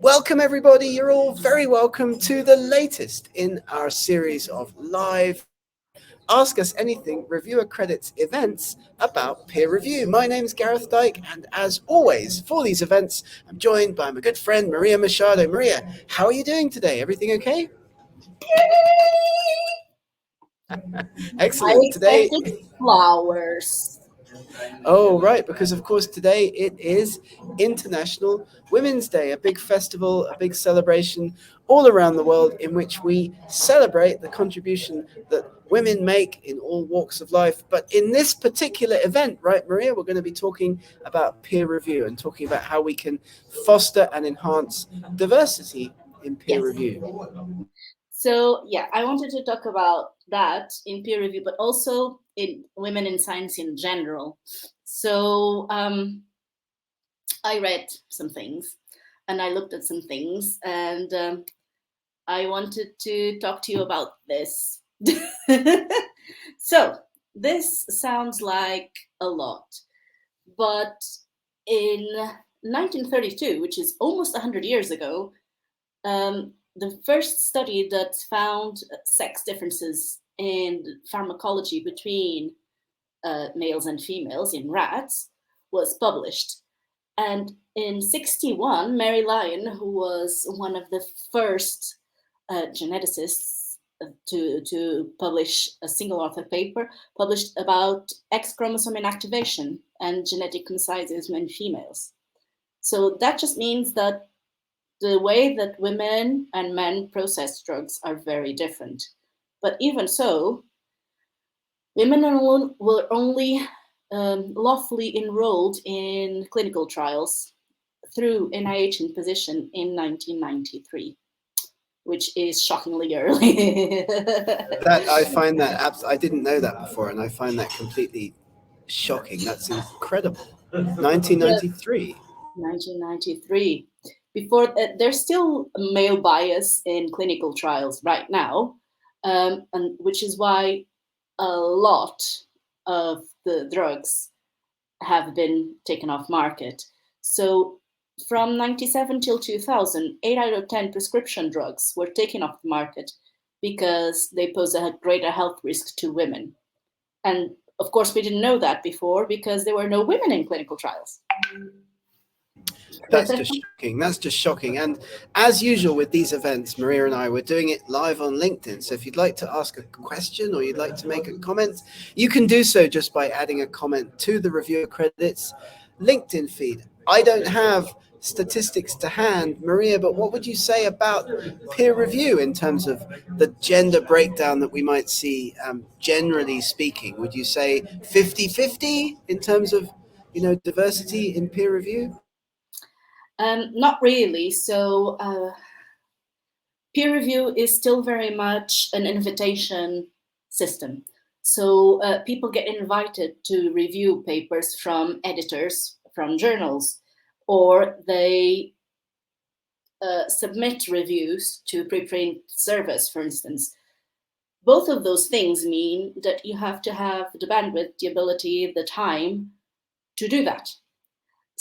Welcome, everybody. You're all very welcome to the latest in our series of live Ask Us Anything Reviewer Credits events about peer review. My name's Gareth Dyke, and as always, for these events, I'm joined by my good friend Maria Machado. Maria, how are you doing today? Everything okay? I Excellent. Today, expected flowers. oh, right, because of course today it is International Women's Day, a big festival, a big celebration all around the world in which we celebrate the contribution that women make in all walks of life. But in this particular event, right, Maria, we're going to be talking about peer review and talking about how we can foster and enhance diversity in peer Yes. review. So, yeah, I wanted to talk about that in peer review, but also in women in science in general. So, I read some things and I looked at some things, and I wanted to talk to you about this. So, this sounds like a lot, but in 1932, which is almost 100 years ago, the first study that found sex differences in pharmacology between males and females in rats was published. And in 61, Mary Lyon, who was one of the first geneticists to publish a single author paper, published about X chromosome inactivation and genetic coincidences in females. So that just means that the way that women and men process drugs are very different. But even so, women were only lawfully enrolled in clinical trials through NIH imposition in 1993, which is shockingly early. That I find that I didn't know that before, and I find that completely shocking. That's incredible. Yeah, 1993. 1993. Before there's still male bias in clinical trials right now, and which is why a lot of the drugs have been taken off market. So from 97 till 2000, 8 out of 10 prescription drugs were taken off the market because they pose a greater health risk to women. And of course, we didn't know that before because there were no women in clinical trials. That's just shocking. That's just shocking. And as usual with these events, Maria and I were doing it live on LinkedIn. So if you'd like to ask a question or you'd like to make a comment, you can do so just by adding a comment to the reviewer credits LinkedIn feed. I don't have statistics to hand, Maria, but what would you say about peer review in terms of the gender breakdown that we might see, generally speaking? Would you say 50-50 in terms of diversity in peer review? Not really. So peer review is still very much an invitation system. So people get invited to review papers from editors, from journals, or they submit reviews to preprint service, for instance. Both of those things mean that you have to have the bandwidth, the ability, the time to do that.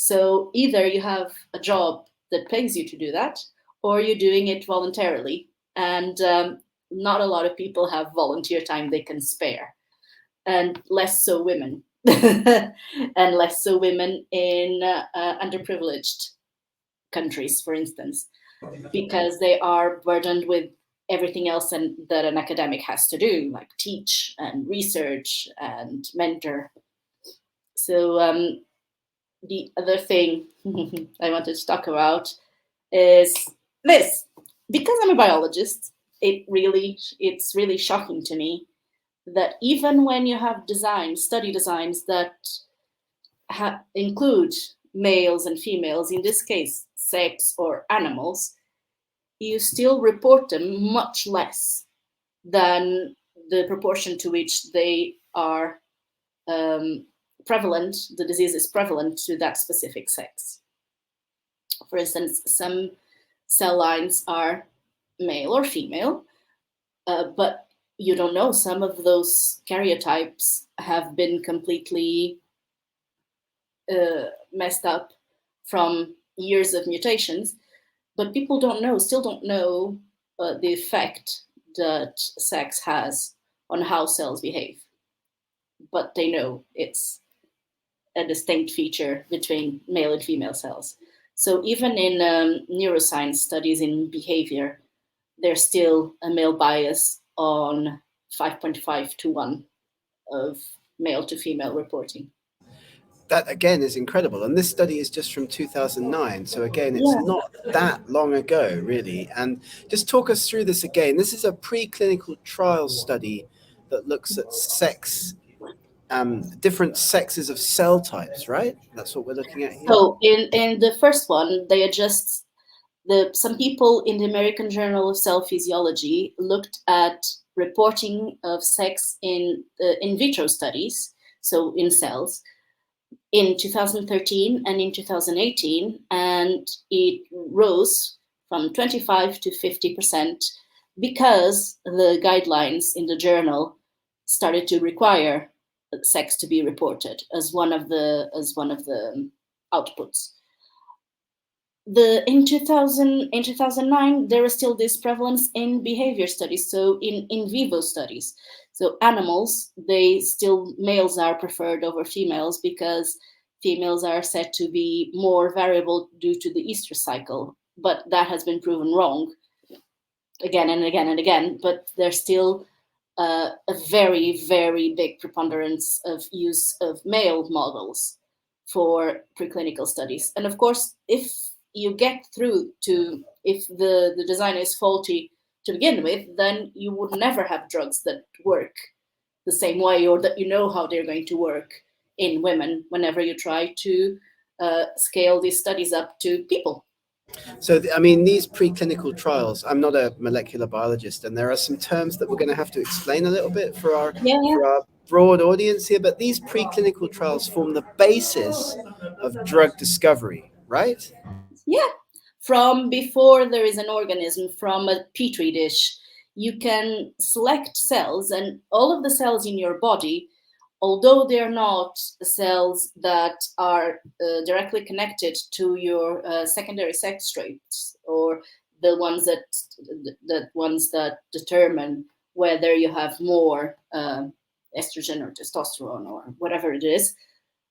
So either you have a job that pays you to do that, or you're doing it voluntarily. And not a lot of people have volunteer time they can spare, and less so women, and less so women in underprivileged countries, for instance, because they are burdened with everything else and that an academic has to do, like teach and research and mentor. So the other thing I wanted to talk about is this. Because I'm a biologist, it's really shocking to me that even when you have study designs that include males and females, in this case, sex or animals, you still report them much less than the proportion to which they are prevalent, the disease is prevalent to that specific sex. For instance, some cell lines are male or female, but you don't know. Some of those karyotypes have been completely messed up from years of mutations. but people still don't know the effect that sex has on how cells behave. But they know it's a distinct feature between male and female cells. So even in neuroscience studies in behavior, there's still a male bias on 5.5 to 1 of male to female reporting. That again is incredible. And this study is just from 2009. So again, it's Yeah. not that long ago, really. And just talk us through this again. This is a preclinical trial study that looks at sex, different sexes of cell types, right? That's what we're looking at here. So in the first one, they adjust some people in the American Journal of Cell Physiology looked at reporting of sex in vitro studies, so in cells, in 2013 and in 2018, and it rose from 25 to 50% because the guidelines in the journal started to require sex to be reported as one of the outputs. In 2009 there was still this prevalence in behavior studies, so in vivo studies. So animals, males are preferred over females because females are said to be more variable due to the estrous cycle, but that has been proven wrong again and again and again. But there's still a very, very big preponderance of use of male models for preclinical studies. And of course, if you get through to, if the design is faulty to begin with, then you would never have drugs that work the same way, or that you know how they're going to work in women whenever you try to scale these studies up to people. So, I mean, these preclinical trials, I'm not a molecular biologist, and there are some terms that we're going to have to explain a little bit for Yeah, our broad audience here, but these preclinical trials form the basis of drug discovery, right? yeah. From before there is an organism, from a petri dish, you can select cells, and all of the cells in your body, although they're not cells that are directly connected to your secondary sex traits, or the ones that determine whether you have more estrogen or testosterone or whatever it is,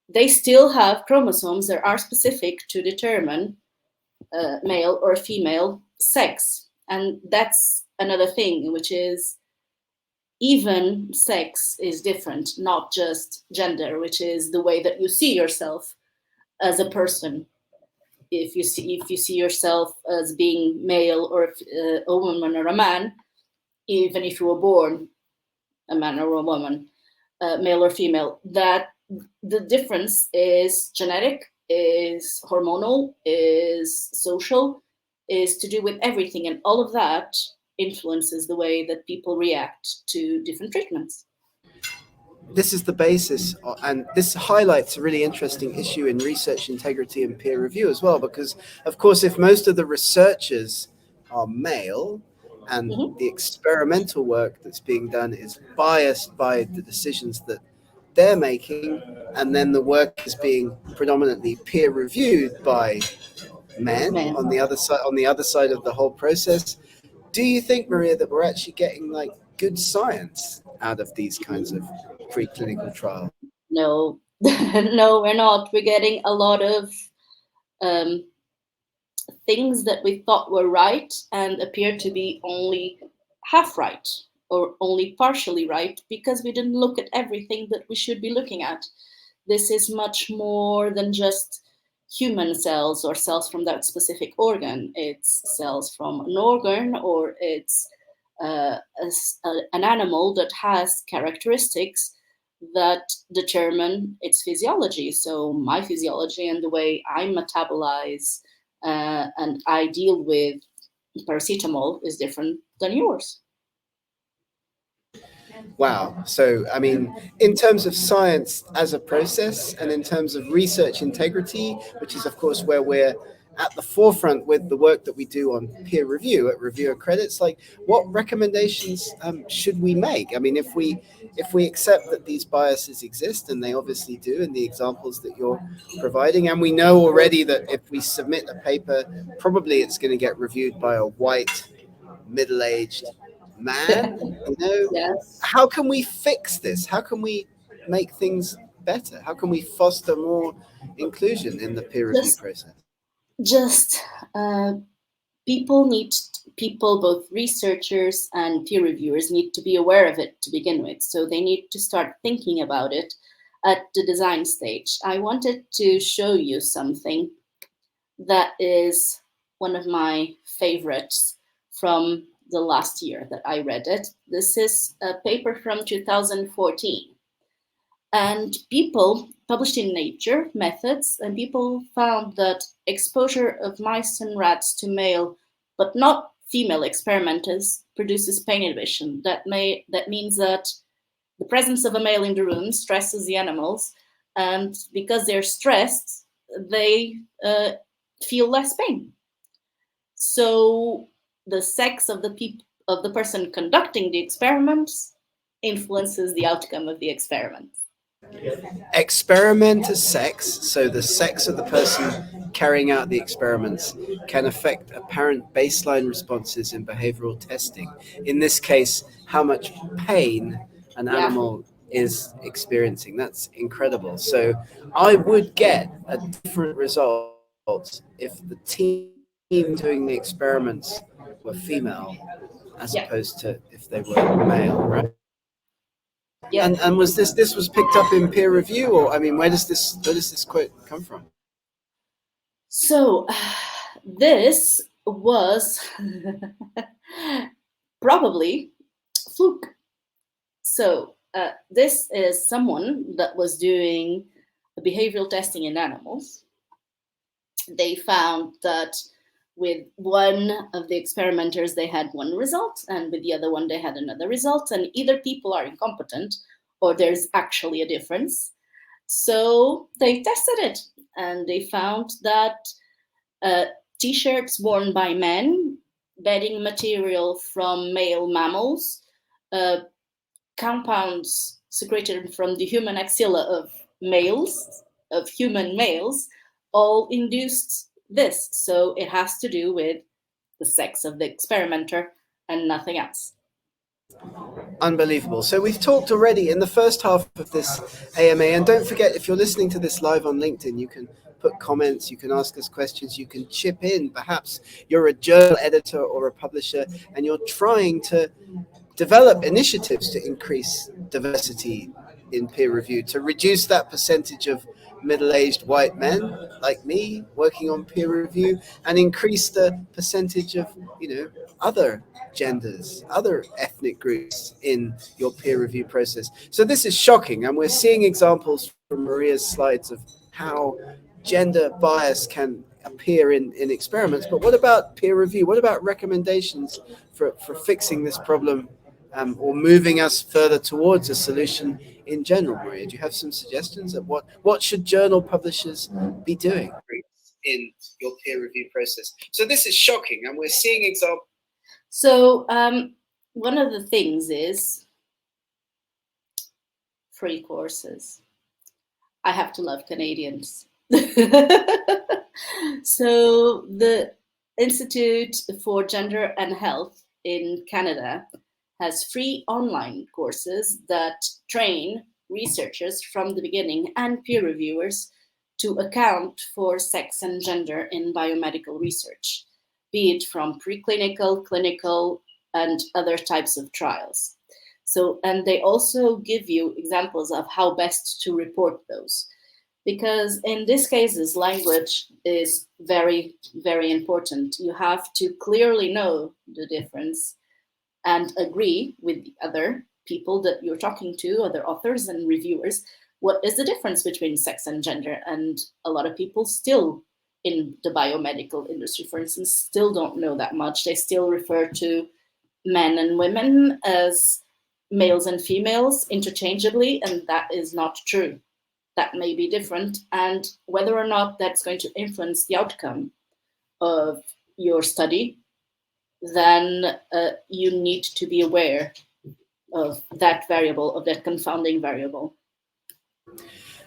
they still have chromosomes that are specific to determine male or female sex. And that's another thing, which is even sex is different, not just gender, which is the way that you see yourself as a person. If you see yourself as being male, or a woman or a man, even if you were born a man or a woman, male or female, that the difference is genetic, is hormonal, is social, is to do with everything, and all of that influences the way that people react to different treatments. This is the basis, and this highlights a really interesting issue in research integrity and peer review as well, because, of course, if most of the researchers are male and Mhm. the experimental work that's being done is biased by the decisions that they're making, and then the work is being predominantly peer reviewed by men Man. on the other side of the whole process, do you think, Maria, that we're actually getting like good science out of these kinds of preclinical trials? No, no, we're not. We're getting a lot of um, things that we thought were right and appear to be only half right or only partially right because we didn't look at everything that we should be looking at. This is much more than just human cells or cells from that specific organ. It's cells from an organ, or it's an animal that has characteristics that determine its physiology. So my physiology and the way I metabolize and I deal with paracetamol is different than yours. Wow. So, I mean, in terms of science as a process and in terms of research integrity, which is, of course, where we're at the forefront with the work that we do on peer review at Reviewer Credits. Like, what recommendations should we make? I mean, if we accept that these biases exist, and they obviously do in the examples that you're providing, and we know already that if we submit a paper, probably it's going to get reviewed by a white, middle-aged man, Yes. how can we fix this? How can we make things better? How can we foster more inclusion in the peer review Just, process? just people need people, both researchers and peer reviewers, need to be aware of it to begin with. So they need to start thinking about it at the design stage. I wanted to show you something that is one of my favorites from the last year that I read it. This is a paper from 2014. And people published in Nature Methods, and people found that exposure of mice and rats to male, but not female experimenters, produces pain inhibition. That means that the presence of a male in the room stresses the animals, and because they're stressed, they feel less pain. So the sex of the person conducting the experiments influences the outcome of the experiments. Experimenter sex, so the sex of the person carrying out the experiments, can affect apparent baseline responses in behavioral testing. In this case, how much pain an Yeah. animal is experiencing. That's incredible. So I would get a different result if the team doing the experiments were female as opposed to Yeah. if they were male, right? And Yeah. was this was picked up in peer review, or I mean, where does this quote come from? So this was probably fluke. So this is someone that was doing behavioral testing in animals. They found that with one of the experimenters, they had one result, and with the other one, they had another result. And either people are incompetent or there's actually a difference. So they tested it, and they found that uh, t-shirts worn by men, bedding material from male mammals, uh, compounds secreted from the human axilla of human males, all induced this. So it has to do with the sex of the experimenter and nothing else. Unbelievable. So we've talked already in the first half of this AMA, and don't forget, if you're listening to this live on LinkedIn, you can put comments, you can ask us questions, you can chip in. Perhaps you're a journal editor or a publisher, and you're trying to develop initiatives to increase diversity in peer review, to reduce that percentage of middle-aged white men like me working on peer review, and increase the percentage of other genders, other ethnic groups in your peer review process. So this is shocking, and we're seeing examples from Maria's slides of how gender bias can appear in experiments. But what about peer review? What about recommendations for fixing this problem, or moving us further towards a solution in general? Maria, do you have some suggestions of what should journal publishers be doing in your peer review process? So this is shocking, and we're seeing examples. So one of the things is free courses. I have to love Canadians. So the Institute for Gender and Health in Canada has free online courses that train researchers from the beginning and peer reviewers to account for sex and gender in biomedical research, be it from preclinical, clinical, and other types of trials. So, and they also give you examples of how best to report those. Because in these cases, language is very, very important. You have to clearly know the difference and agree with the other people that you're talking to, other authors and reviewers, what is the difference between sex and gender. And a lot of people still in the biomedical industry, for instance, still don't know that much. They still refer to men and women as males and females interchangeably, and that is not true. That may be different, and whether or not that's going to influence the outcome of your study, then you need to be aware of that variable, of that confounding variable.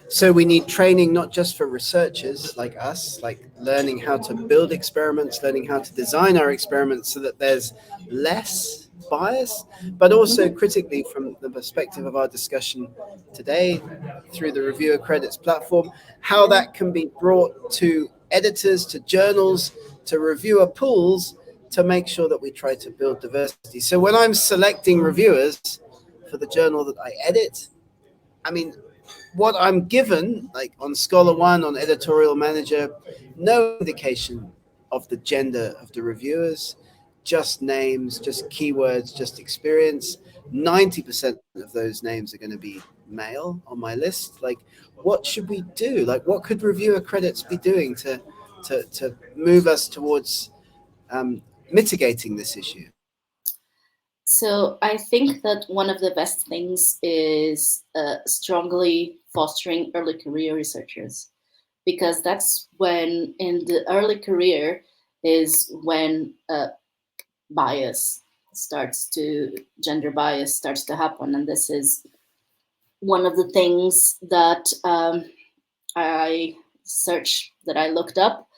So we need training not just for researchers like us, like learning how to build experiments, learning how to design our experiments so that there's less bias, but also critically from the perspective of our discussion today through the Reviewer Credits platform, how that can be brought to editors, to journals, to reviewer pools to make sure that we try to build diversity. So when I'm selecting reviewers for the journal that I edit, I mean, what I'm given, like on Scholar One, on Editorial Manager, no indication of the gender of the reviewers, just names, just keywords, just experience. 90% of those names are going to be male on my list. Like, what should we do? Like, what could reviewer credits be doing to move us towards mitigating this issue? So I think that one of the best things is strongly fostering early career researchers, because that's when in the early career is when bias gender bias starts to happen. And this is one of the things that I looked up,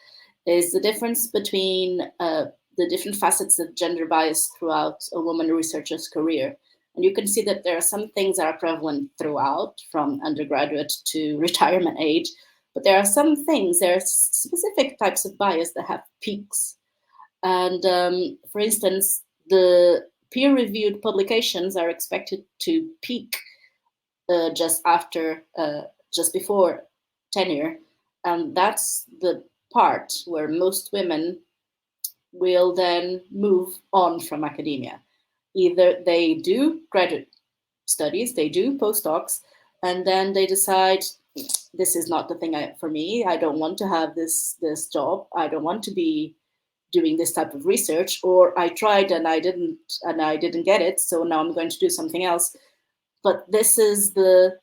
is the difference between the different facets of gender bias throughout a woman researcher's career. And you can see that there are some things that are prevalent throughout, from undergraduate to retirement age, but there are specific types of bias that have peaks. And for instance, the peer-reviewed publications are expected to peak just before tenure, and that's the part where most women will then move on from academia. Either they do graduate studies, they do postdocs, and then they decide this is not the thing for me. I don't want to have this job. I don't want to be doing this type of research. Or I tried and I didn't get it, so now I'm going to do something else. But this is the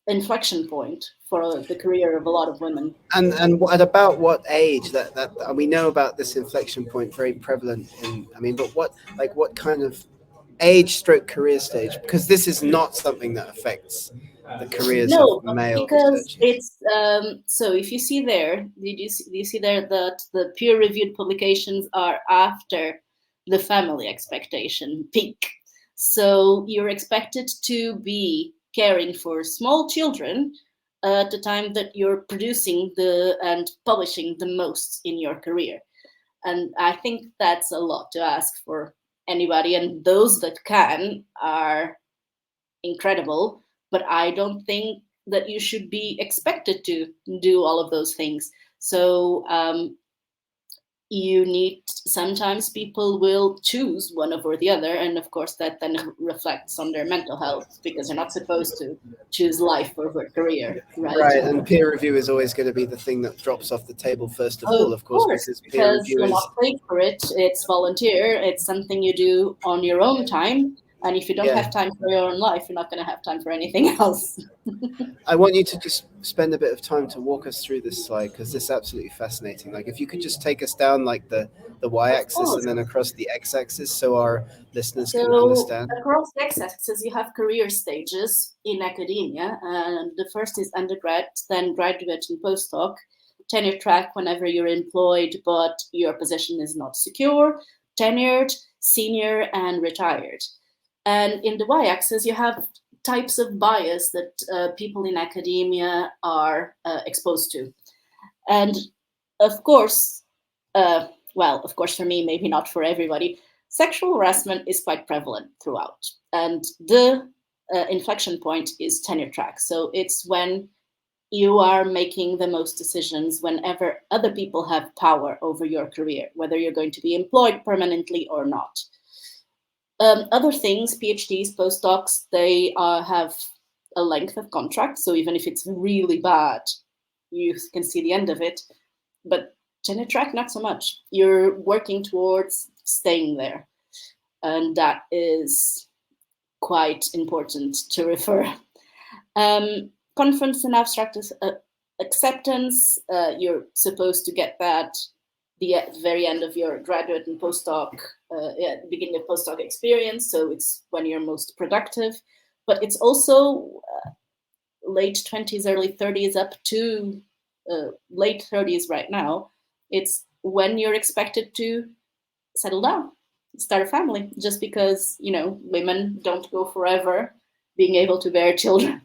inflection point for the career of a lot of women. And at about what age that we know about this inflection point, very prevalent in, I mean, but what kind of age stroke career stage? Because this is not something that affects the careers of No, male because researchers. it's so if you see there, do you see there that the peer-reviewed publications are after the family expectation peak? So you're expected to be caring for small children at the time that you're producing and publishing the most in your career. And I think that's a lot to ask for anybody, and those that can are incredible, but I don't think that you should be expected to do all of those things. So you need, sometimes people will choose one over the other, and of course that then reflects on their mental health, because you're not supposed to choose life over career, right? Right, and peer review is always going to be the thing that drops off the table first of all, Of of course, course, because peer because review you're is, not paid for it. It's volunteer. It's something you do on your own time. And if you don't yeah. have time for your own life, you're not going to have time for anything else. I want you to just spend a bit of time to walk us through this slide, because this is absolutely fascinating. Like, if you could just take us down like the Of y-axis and course. then across the x-axis so our listeners can So understand. across the x-axis, you have career stages in academia, and the first is undergrad, then graduate and postdoc, tenure track whenever you're employed but your position is not secure, tenured, senior, and retired. And in the y-axis, you have types of bias that people in academia are exposed to. And of course, of course, for me, maybe not for everybody, sexual harassment is quite prevalent throughout. And the inflection point is tenure track. So it's when you are making the most decisions whenever other people have power over your career, whether you're going to be employed permanently or not. Other things, PhDs, postdocs, they have a length of contract. So even if it's really bad, you can see the end of it. But tenure track, not so much. You're working towards staying there. And that is quite important to refer. Conference and abstract acceptance, you're supposed to get that the very end of your graduate and postdoc, beginning of postdoc experience. So it's when you're most productive, but it's also late 20s, early 30s, up to late 30s right now. It's when you're expected to settle down, start a family, just because, women don't go forever being able to bear children.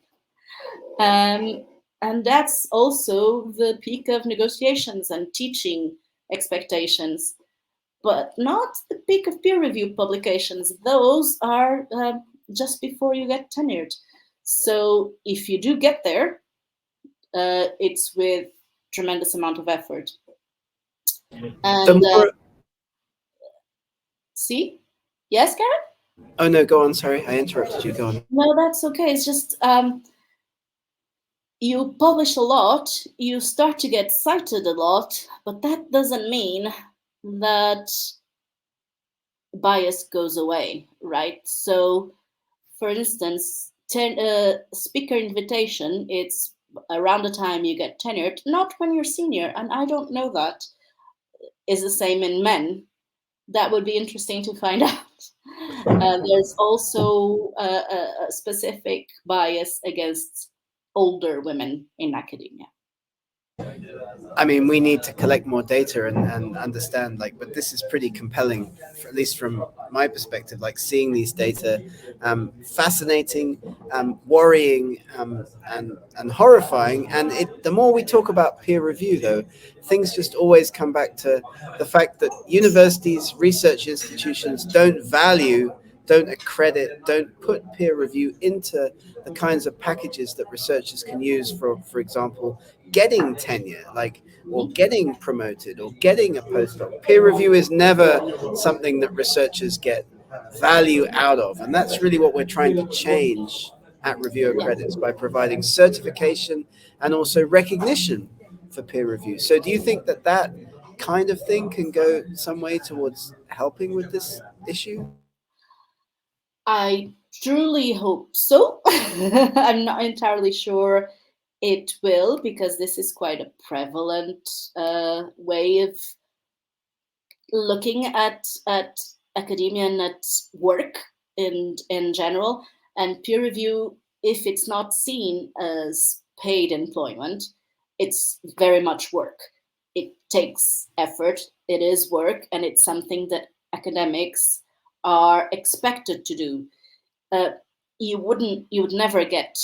Um, and that's also the peak of negotiations and teaching expectations, but not the peak of peer review publications. Those are just before you get tenured. So if you do get there, it's with tremendous amount of effort. The And more, see, yes, Karen? oh no, go on. Sorry, I interrupted you. Go on. No, that's okay. It's just you publish a lot, you start to get cited a lot, but that doesn't mean that bias goes away, right? So, for instance, speaker invitation, it's around the time you get tenured, not when you're senior, and I don't know that is the same in men. That would be interesting to find out. There's also a specific bias against older women in academia. I mean, we need to collect more data and understand, like, but this is pretty compelling, at least from my perspective, like seeing these data, fascinating, worrying, and horrifying. And the more we talk about peer review, though, things just always come back to the fact that universities, research institutions don't accredit, don't put peer review into the kinds of packages that researchers can use for example, getting tenure, like, or getting promoted or getting a postdoc. Peer review is never something that researchers get value out of. And that's really what we're trying to change at Reviewer Yeah. Credits by providing certification and also recognition for peer review. So do you think that that kind of thing can go some way towards helping with this issue? I truly hope so. I'm not entirely sure it will, because this is quite a prevalent way of looking at academia and at work in general. And peer review, if it's not seen as paid employment, it's very much work. It takes effort, it is work, and it's something that academics are expected to do. uh, you would never get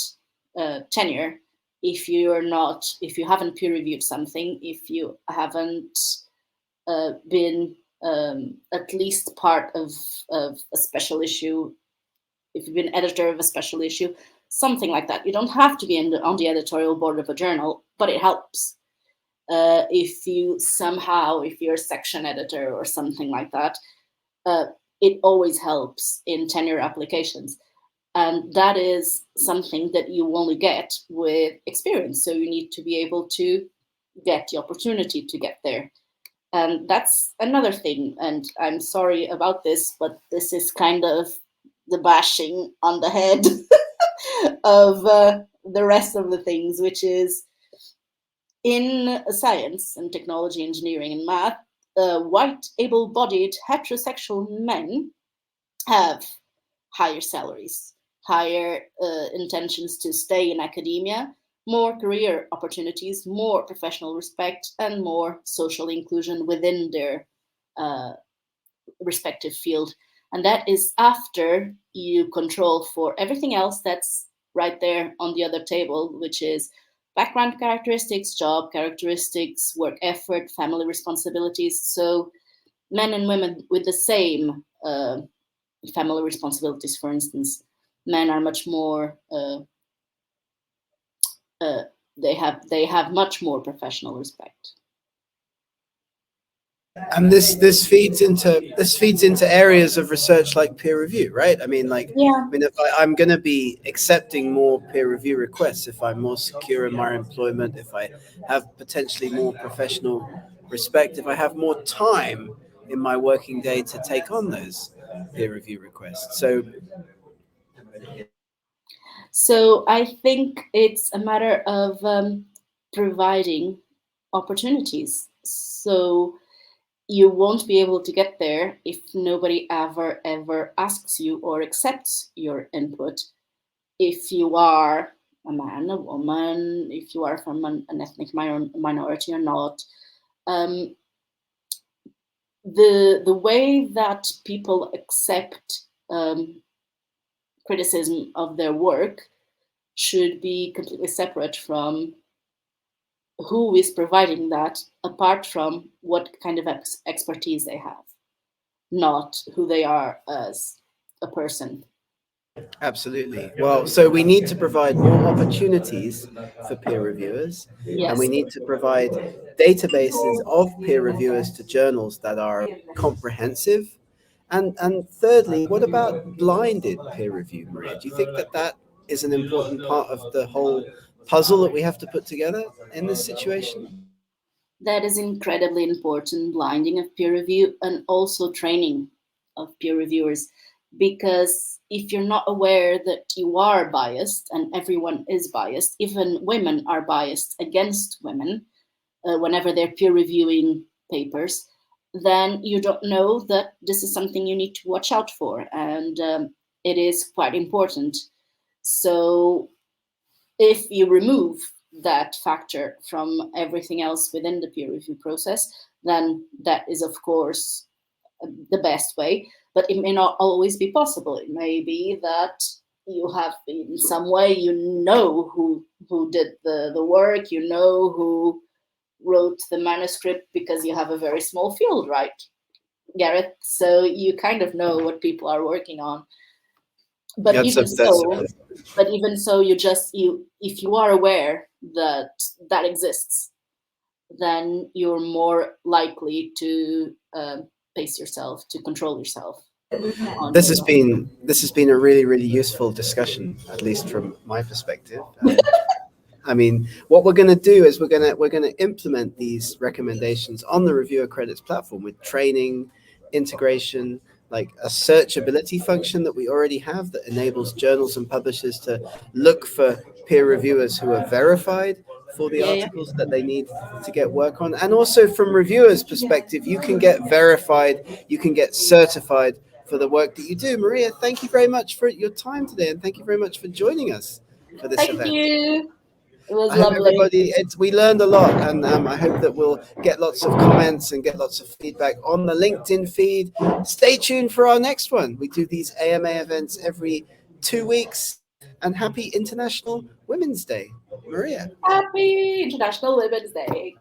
tenure if you haven't peer reviewed something, if you haven't been at least part of a special issue, if you've been editor of a special issue, something like that. You don't have to be on the editorial board of a journal, but it helps. If you're a section editor or something like that, it always helps in tenure applications. And that is something that you only get with experience. So you need to be able to get the opportunity to get there. And that's another thing. And I'm sorry about this, but this is kind of the bashing on the head of the rest of the things, which is in science and technology, engineering, and math, white, able bodied, heterosexual men have higher salaries, higher intentions to stay in academia, more career opportunities, more professional respect, and more social inclusion within their uh, respective field. And that is after you control for everything else that's right there on the other table, which is background characteristics, job characteristics, work effort, family responsibilities. So men and women with the same family responsibilities, for instance, men are much more uh, they have much more professional respect. And this feeds into areas of research like peer review, right? I mean, like, Yeah. I mean, if I'm going to be accepting more peer review requests, if I'm more secure in my employment, if I have potentially more professional respect, if I have more time in my working day to take on those peer review requests. So So I think it's a matter of providing opportunities. So you won't be able to get there if nobody ever asks you or accepts your input. If you are a man, a woman, if you are from an ethnic minority or not, um, the way that people accept criticism of their work should be completely separate from who is providing that, apart from what kind of expertise they have, not who they are as a person. Absolutely. Well, so we need to provide more opportunities for peer reviewers, and we Yes, need to provide databases of peer reviewers to journals that are comprehensive. And thirdly, what about blinded peer review, Maria? Do you think that that is an important part of the whole puzzle that we have to put together in this situation? that is incredibly important, blinding of peer review and also training of peer reviewers. Because if you're not aware that you are biased, and everyone is biased, even women are biased against women whenever they're peer reviewing papers, then you don't know that this is something you need to watch out for. And it is quite important. So if you remove that factor from everything else within the peer review process, then that is, of course, the best way. But it may not always be possible. It may be that you have, in some way, you know who did the work, you know who wrote the manuscript, because you have a very small field, right, Gareth? So you kind of know what people are working on. But even That's so, but even so, you if you are aware that that exists, then you're more likely to pace yourself, to control yourself on your. this has been a really useful discussion, at least from my perspective. I mean, what we're going to do is we're going to implement these recommendations on the Reviewer Credits platform with training, integration, like a searchability function that we already have that enables journals and publishers to look for peer reviewers who are verified for the Yeah, yeah. articles that they need to get work on. And also from reviewers' perspective, you can get verified, you can get certified for the work that you do. Maria, thank you very much for your time today, and thank you very much for joining us for this Thank event. you. It was I hope lovely. everybody, we learned a lot, and I hope that we'll get lots of comments and get lots of feedback on the LinkedIn feed. Stay tuned for our next one. We do these AMA events every 2 weeks, and happy International Women's Day, Maria. Happy International Women's Day.